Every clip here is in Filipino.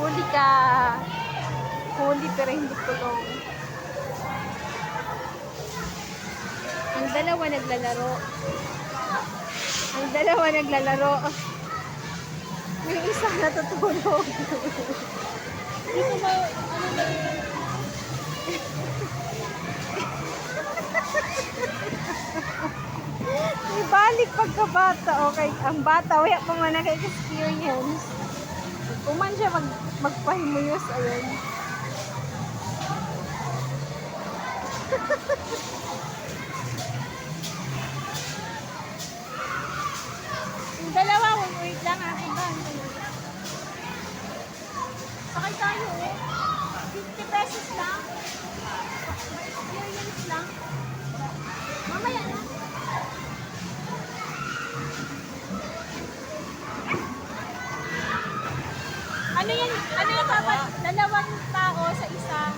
Huli ka. Huli pero hindi kulong. Ang dalawa naglalaro. Ang dalawa naglalaro. Yung isa natutulog. Dito ba, ano ba yun? Ibalik pagkabata. Okay, ang bata, wala pa man naka-experience. Kuman siya magpahimuyos, ayun. Yung dalawa, wait lang akin ba? Sakay tayo, 50 pesos lang. Experience lang. Mamaya na. Ano yan? Ano yung dapat? Dalawang tao sa isang.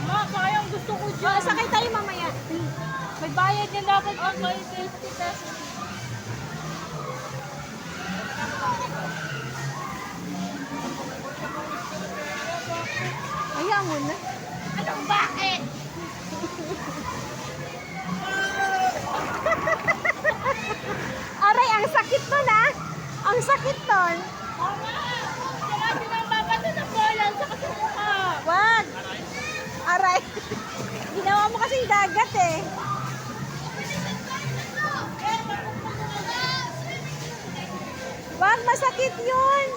Ma, sayang gusto ko Oh, dyan. sakay tayo mamaya. May bayad yan dapat. Okay, 50 pesos. Ayaw mo na. Anong bakit? Aray, ang sakit nun ah. Ang sakit nun. Oo nga. Sinabi ng babato ng bola sa kasamukha. Wag. Aray. Ginawa mo kasing dagat eh. Wag, masakit yun.